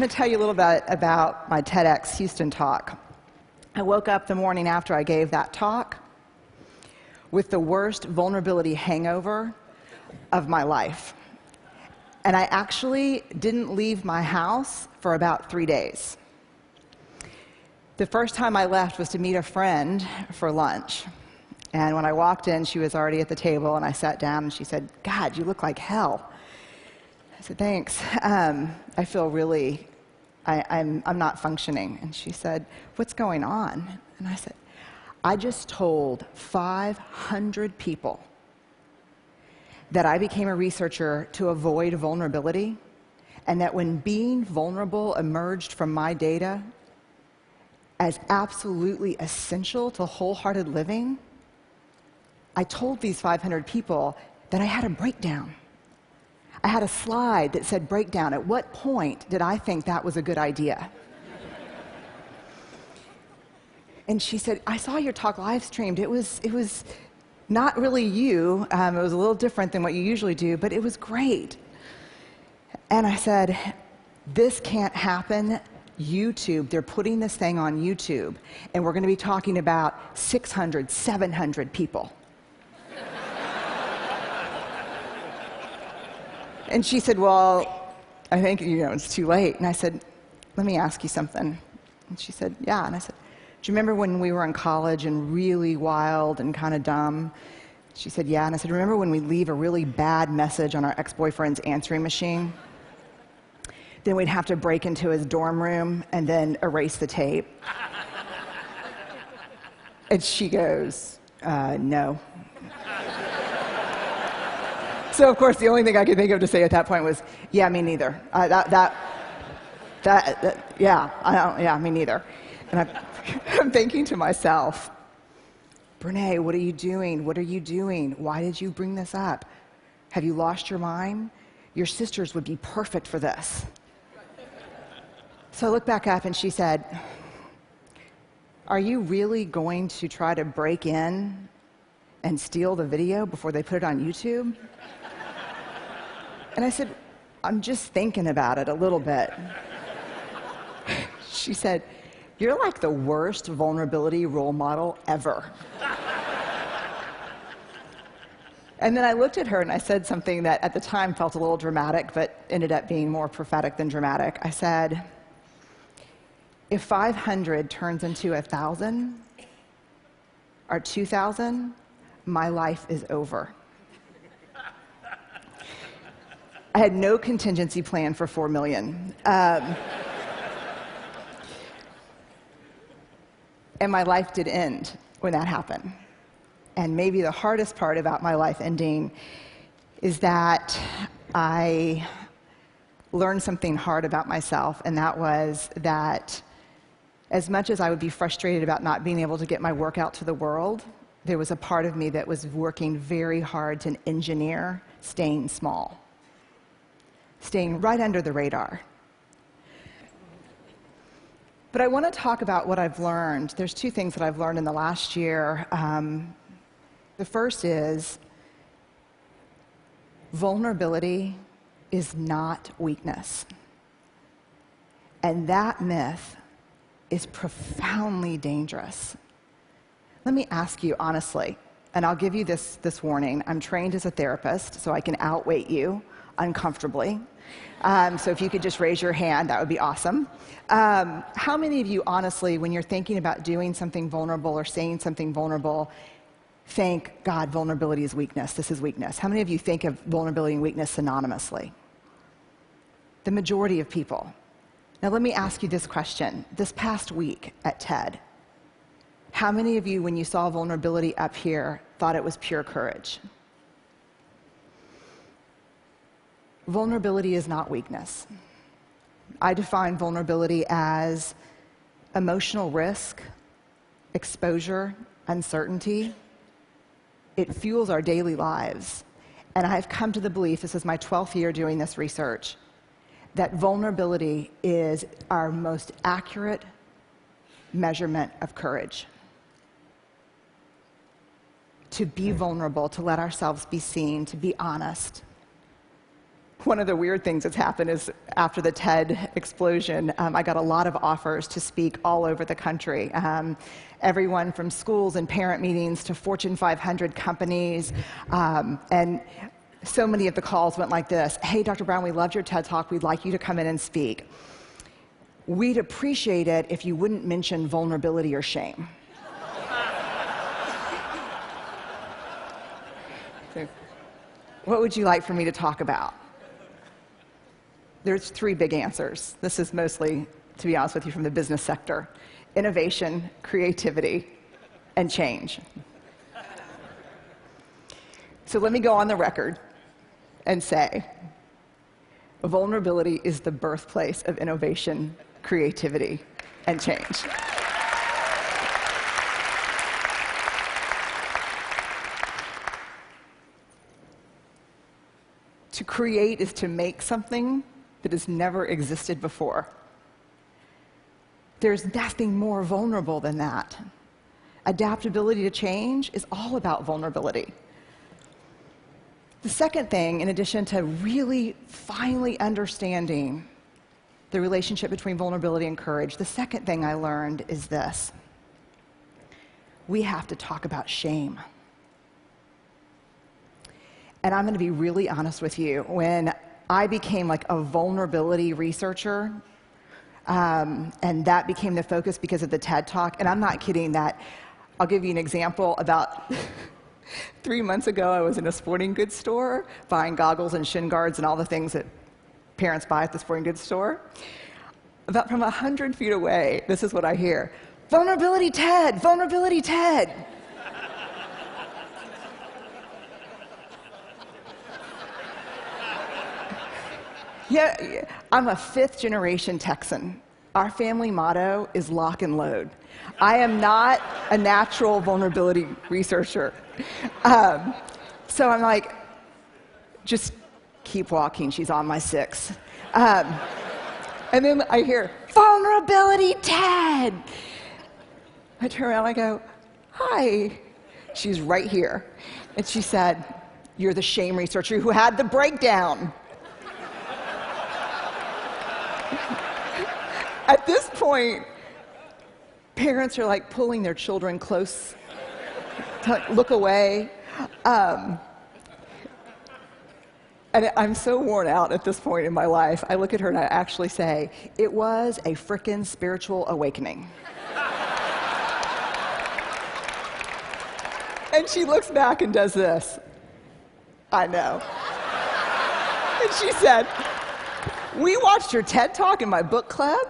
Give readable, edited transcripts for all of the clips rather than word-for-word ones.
going to tell you a little bit about my TEDx Houston talk. I woke up the morning after I gave that talk with the worst vulnerability hangover of my life. And I actually didn't leave my house for about 3 days. The first time I left was to meet a friend for lunch. And when I walked in, she was already at the table, and I sat down, and she said, "God, you look like hell." I said, "Thanks. I feel really, I'm not functioning." And she said, "What's going on?" And I said, "I just told 500 people that I became a researcher to avoid vulnerability, and that when being vulnerable emerged from my data as absolutely essential to wholehearted living, I told these 500 people that I had a breakdown. I had a slide that said breakdown. At what point did I think that was a good idea?" And she said, "I saw your talk live streamed. It was not really you. It was a little different than what you usually do, but it was great." And I said, "This can't happen. YouTube, they're putting this thing on YouTube, and we're going to be talking about 600, 700 people." And she said, "Well, I think, it's too late." And I said, "Let me ask you something." And she said, "Yeah." And I said, "Do you remember when we were in college and really wild and kind of dumb?" She said, "Yeah." And I said, "Remember when we'd leave a really bad message on our ex-boyfriend's answering machine? Then we'd have to break into his dorm room and then erase the tape." And she goes, "No." So, of course, the only thing I could think of to say at that point was, "Yeah, me neither. Yeah, me neither." And I'm thinking to myself, "Brené, what are you doing? What are you doing? Why did you bring this up? Have you lost your mind? Your sisters would be perfect for this." So I looked back up, and she said, "Are you really going to try to break in and steal the video before they put it on YouTube?" And I said, "I'm just thinking about it a little bit." She said, "You're like the worst vulnerability role model ever." And then I looked at her and I said something that at the time felt a little dramatic, but ended up being more prophetic than dramatic. I said, "If 500 turns into 1,000 or 2,000, my life is over." I had no contingency plan for 4 million. And my life did end when that happened. And maybe the hardest part about my life ending is that I learned something hard about myself, and that was that as much as I would be frustrated about not being able to get my work out to the world, there was a part of me that was working very hard to engineer staying small, staying right under the radar. But I want to talk about what I've learned. There's 2 things that I've learned in the last year. The first is vulnerability is not weakness. And that myth is profoundly dangerous. Let me ask you honestly, and I'll give you this warning. I'm trained as a therapist, so I can outweight you uncomfortably. So if you could just raise your hand, that would be awesome. How many of you, honestly, when you're thinking about doing something vulnerable or saying something vulnerable, think, "God, vulnerability is weakness. This is weakness"? How many of you think of vulnerability and weakness synonymously? The majority of people. Now let me ask you this question. This past week at TED, how many of you, when you saw vulnerability up here, thought it was pure courage? Vulnerability is not weakness. I define vulnerability as emotional risk, exposure, uncertainty. It fuels our daily lives. And I've come to the belief, this is my 12th year doing this research, that vulnerability is our most accurate measurement of courage. To be vulnerable, to let ourselves be seen, to be honest. One of the weird things that's happened is after the TED explosion, I got a lot of offers to speak all over the country. Everyone from schools and parent meetings to Fortune 500 companies. And so many of the calls went like this: hey, Dr. Brown, we loved your TED Talk. We'd like you to come in and speak. We'd appreciate it if you wouldn't mention vulnerability or shame. So, what would you like for me to talk about? There's 3 big answers. This is mostly, to be honest with you, from the business sector: innovation, creativity, and change. So let me go on the record and say, vulnerability is the birthplace of innovation, creativity, and change. To create is to make something that has never existed before. There's nothing more vulnerable than that. Adaptability to change is all about vulnerability. The second thing, in addition to really finally understanding the relationship between vulnerability and courage, the second thing I learned is this: we have to talk about shame. And I'm going to be really honest with you. When I became like a vulnerability researcher, and that became the focus because of the TED Talk, and I'm not kidding that. I'll give you an example. About 3 months ago, I was in a sporting goods store buying goggles and shin guards and all the things that parents buy at the sporting goods store. About from 100 feet away, this is what I hear: vulnerability TED, vulnerability TED. Yeah, I'm a 5th-generation Texan. Our family motto is lock and load. I am not a natural vulnerability researcher. So I'm like, just keep walking, she's on my 6. And then I hear, vulnerability TED. I turn around and I go, hi. She's right here. And she said, you're the shame researcher who had the breakdown. At this point, parents are like pulling their children close to like, look away. And I'm so worn out at this point in my life. I look at her and I actually say, it was a frickin' spiritual awakening. And she looks back and does this. I know. And she said, we watched your TED Talk in my book club.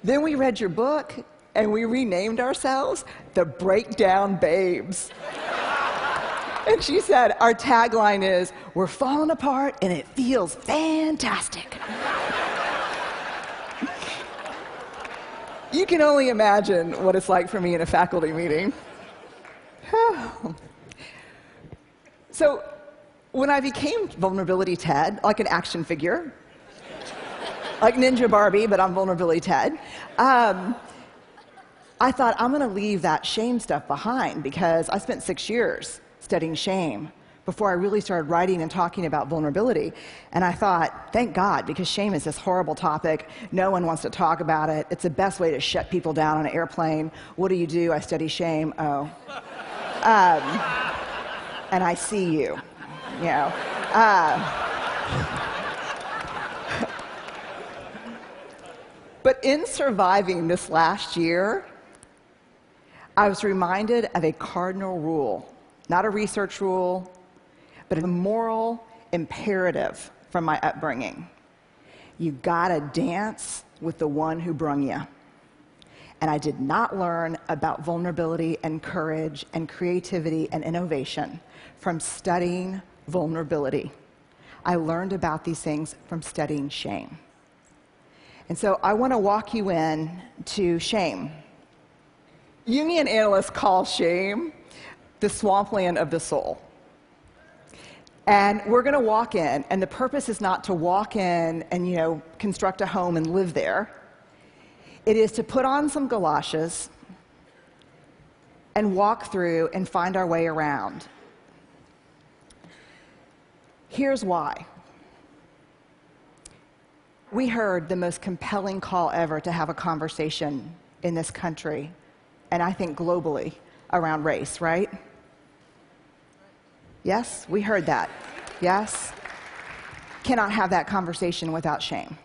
Then we read your book, and we renamed ourselves the Breakdown Babes. And she said, our tagline is, we're falling apart, and it feels fantastic. You can only imagine what it's like for me in a faculty meeting. So when I became Vulnerability TED, like an action figure, like Ninja Barbie, but I'm Vulnerability TED, I thought, I'm going to leave that shame stuff behind, because I spent 6 years studying shame before I really started writing and talking about vulnerability. And I thought, thank God, because shame is this horrible topic. No one wants to talk about it. It's the best way to shut people down on an airplane. What do? I study shame. Oh. And I see you, you know. But in surviving this last year, I was reminded of a cardinal rule, not a research rule, but a moral imperative from my upbringing. You gotta dance with the one who brung you. And I did not learn about vulnerability and courage and creativity and innovation from studying vulnerability. I learned about these things from studying shame. And so I want to walk you in to shame. Jungian analysts call shame the swampland of the soul. And we're going to walk in, and the purpose is not to walk in and, you know, construct a home and live there. It is to put on some galoshes and walk through and find our way around. Here's why. We heard the most compelling call ever to have a conversation in this country, and I think globally, around race, right? Yes, we heard that. Yes? Cannot have that conversation without shame.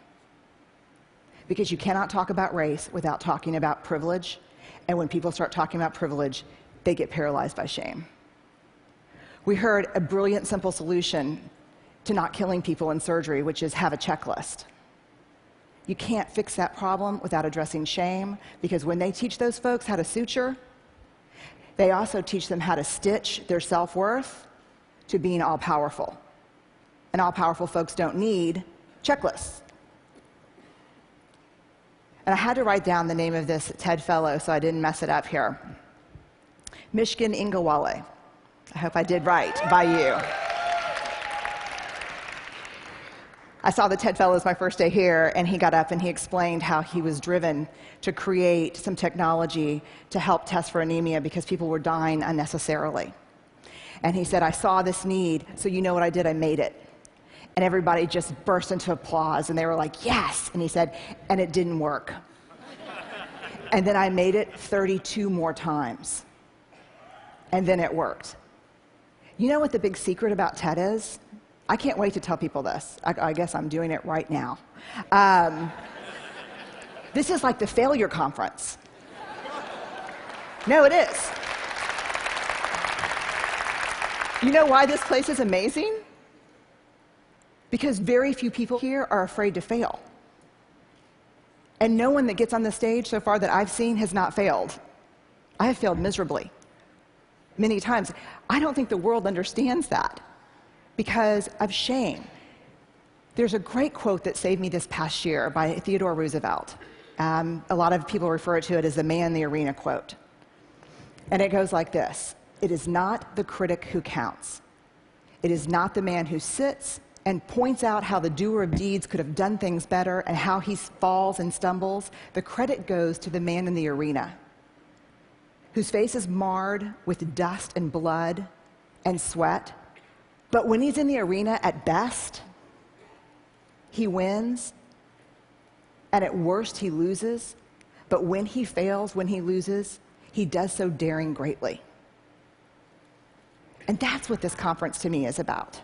Because you cannot talk about race without talking about privilege, and when people start talking about privilege, they get paralyzed by shame. We heard a brilliant, simple solution to not killing people in surgery, which is have a checklist. You can't fix that problem without addressing shame, because when they teach those folks how to suture, they also teach them how to stitch their self-worth to being all-powerful. And all-powerful folks don't need checklists. And I had to write down the name of this TED Fellow so I didn't mess it up here. Mishkin Ingawale. I hope I did right by you. I saw the TED Fellows my first day here, and he got up and he explained how he was driven to create some technology to help test for anemia because people were dying unnecessarily. And he said, I saw this need, so you know what I did? I made it. And everybody just burst into applause, and they were like, yes! And he said, and it didn't work. And then I made it 32 more times. And then it worked. You know what the big secret about TED is? I can't wait to tell people this. I guess I'm doing it right now. This is like the failure conference. No, it is. You know why this place is amazing? Because very few people here are afraid to fail. And no one that gets on the stage so far that I've seen has not failed. I have failed miserably, many times. I don't think the world understands that because of shame. There's a great quote that saved me this past year by Theodore Roosevelt. A lot of people refer to it as the man in the arena quote. And it goes like this: it is not the critic who counts. It is not the man who sits and points out how the doer of deeds could have done things better and how he falls and stumbles. The credit goes to the man in the arena, whose face is marred with dust and blood and sweat. But when he's in the arena, at best, he wins, and at worst, he loses. But when he fails, when he loses, he does so daring greatly. And that's what this conference to me is about.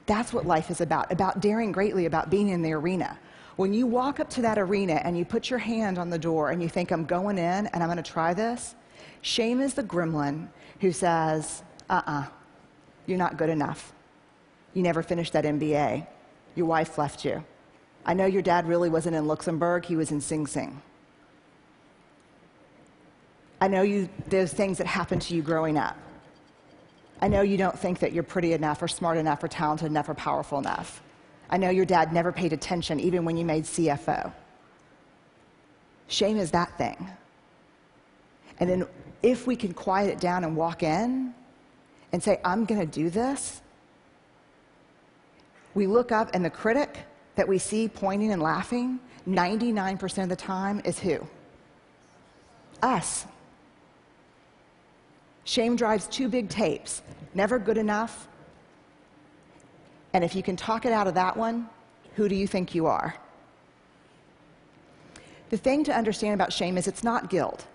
That's what life is about daring greatly, about being in the arena. When you walk up to that arena and you put your hand on the door and you think, I'm going in and I'm going to try this, shame is the gremlin who says, you're not good enough. You never finished that MBA. Your wife left you. I know your dad really wasn't in Luxembourg, he was in Sing Sing. I know those things that happened to you growing up. I know you don't think that you're pretty enough or smart enough or talented enough or powerful enough. I know your dad never paid attention even when you made CFO. Shame is that thing. And then if we can quiet it down and walk in and say, I'm going to do this, we look up and the critic that we see pointing and laughing, 99% of the time is who? Us. Shame drives two big tapes: never good enough, and if you can talk it out of that one, who do you think you are? The thing to understand about shame is it's not guilt.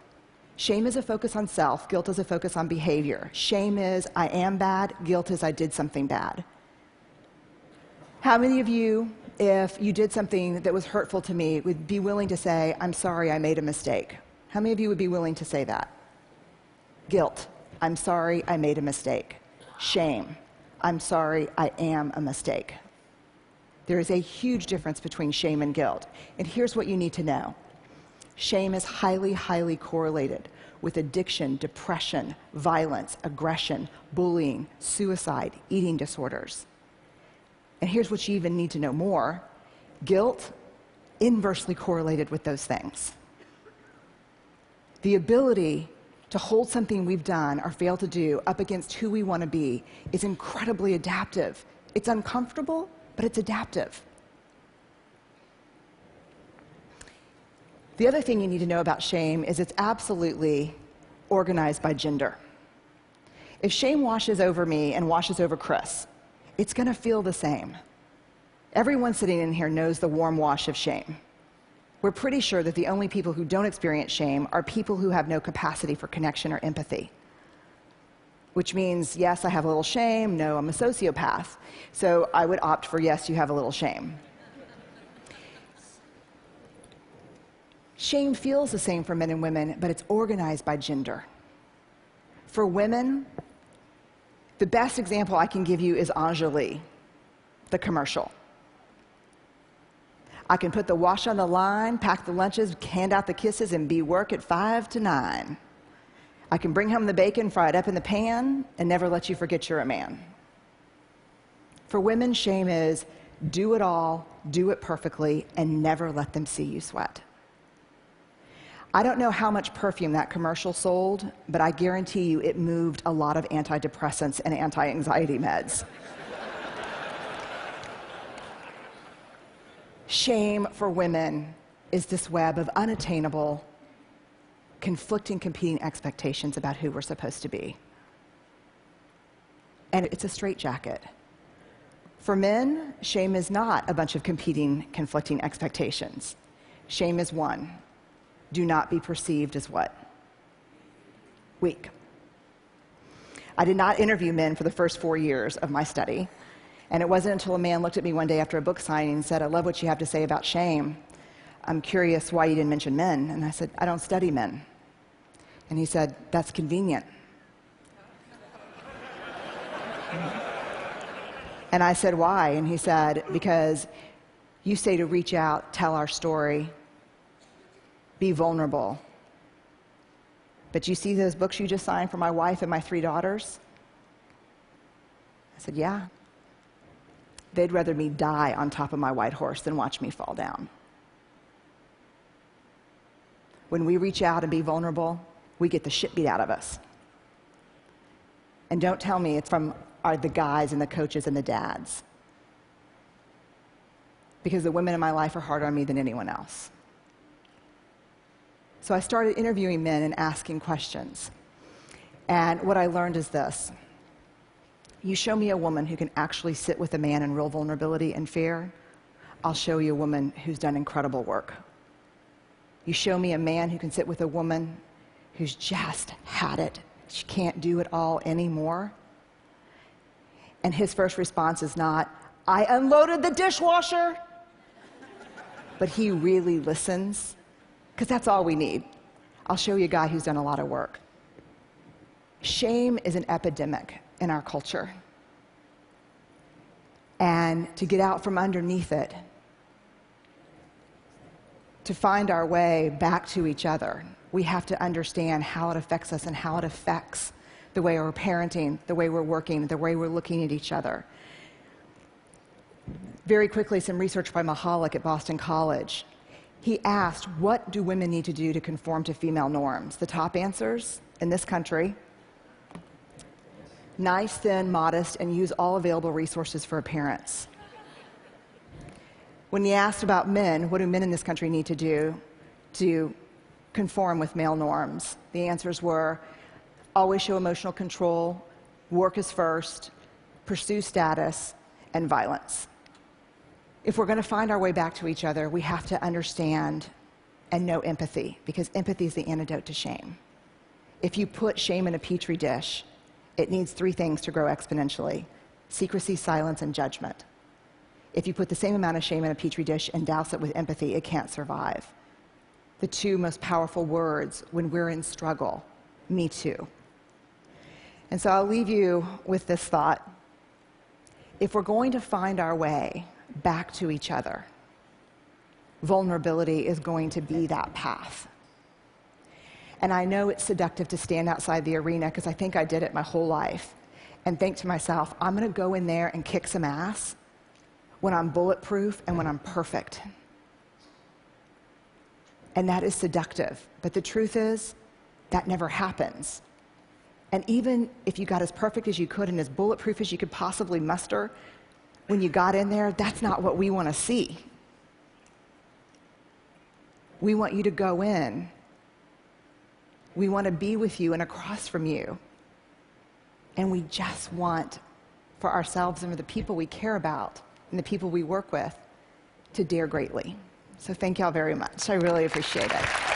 Shame is a focus on self, guilt is a focus on behavior. Shame is I am bad, guilt is I did something bad. How many of you, if you did something that was hurtful to me, would be willing to say, I'm sorry, I made a mistake? How many of you would be willing to say that? Guilt. I'm sorry, I made a mistake. Shame. I'm sorry, I am a mistake. There is a huge difference between shame and guilt. And here's what you need to know. Shame is highly, highly correlated with addiction, depression, violence, aggression, bullying, suicide, eating disorders. And here's what you even need to know more. Guilt, inversely correlated with those things. The ability to hold something we've done or failed to do up against who we want to be is incredibly adaptive. It's uncomfortable, but it's adaptive. The other thing you need to know about shame is it's absolutely organized by gender. If shame washes over me and washes over Chris, it's going to feel the same. Everyone sitting in here knows the warm wash of shame. We're pretty sure that the only people who don't experience shame are people who have no capacity for connection or empathy. Which means, yes, I have a little shame, no, I'm a sociopath. So I would opt for yes, you have a little shame. Shame feels the same for men and women, but it's organized by gender. For women, the best example I can give you is Anjali, the commercial. I can put the wash on the line, pack the lunches, hand out the kisses, and be work at 5 to 9. I can bring home the bacon, fry it up in the pan, and never let you forget you're a man. For women, shame is do it all, do it perfectly, and never let them see you sweat. I don't know how much perfume that commercial sold, but I guarantee you it moved a lot of antidepressants and anti-anxiety meds. Shame for women is this web of unattainable, conflicting, competing expectations about who we're supposed to be. And it's a straitjacket. For men, shame is not a bunch of competing, conflicting expectations. Shame is one. Do not be perceived as what? Weak. I did not interview men for the first 4 years of my study. And it wasn't until a man looked at me one day after a book signing and said, I love what you have to say about shame. I'm curious why you didn't mention men. And I said, I don't study men. And he said, that's convenient. And I said, why? And he said, because you say to reach out, tell our story, be vulnerable. But you see those books you just signed for my wife and my 3 daughters? I said, yeah. They'd rather me die on top of my white horse than watch me fall down. When we reach out and be vulnerable, we get the shit beat out of us. And don't tell me it's from the guys and the coaches and the dads. Because the women in my life are harder on me than anyone else. So I started interviewing men and asking questions. And what I learned is this. You show me a woman who can actually sit with a man in real vulnerability and fear, I'll show you a woman who's done incredible work. You show me a man who can sit with a woman who's just had it. She can't do it all anymore. And his first response is not, I unloaded the dishwasher. But he really listens, because that's all we need. I'll show you a guy who's done a lot of work. Shame is an epidemic in our culture. And to get out from underneath it, to find our way back to each other, we have to understand how it affects us and how it affects the way we're parenting, the way we're working, the way we're looking at each other. Very quickly, some research by Mahalik at Boston College. He asked, what do women need to do to conform to female norms? The top answers in this country: nice, thin, modest, and use all available resources for appearance. When he asked about men, what do men in this country need to do to conform with male norms? The answers were always show emotional control, work is first, pursue status, and violence. If we're going to find our way back to each other, we have to understand and know empathy, because empathy is the antidote to shame. If you put shame in a petri dish, it needs 3 things to grow exponentially: secrecy, silence, and judgment. If you put the same amount of shame in a petri dish and douse it with empathy, it can't survive. The 2 most powerful words when we're in struggle: me too. And so I'll leave you with this thought. If we're going to find our way back to each other, vulnerability is going to be that path. And I know it's seductive to stand outside the arena, because I think I did it my whole life, and think to myself, I'm going to go in there and kick some ass when I'm bulletproof and when I'm perfect. And that is seductive. But the truth is, that never happens. And even if you got as perfect as you could and as bulletproof as you could possibly muster, when you got in there, that's not what we want to see. We want you to go in. We want to be with you and across from you. And we just want, for ourselves and for the people we care about, and the people we work with to dare greatly. So thank y'all very much. I really appreciate it.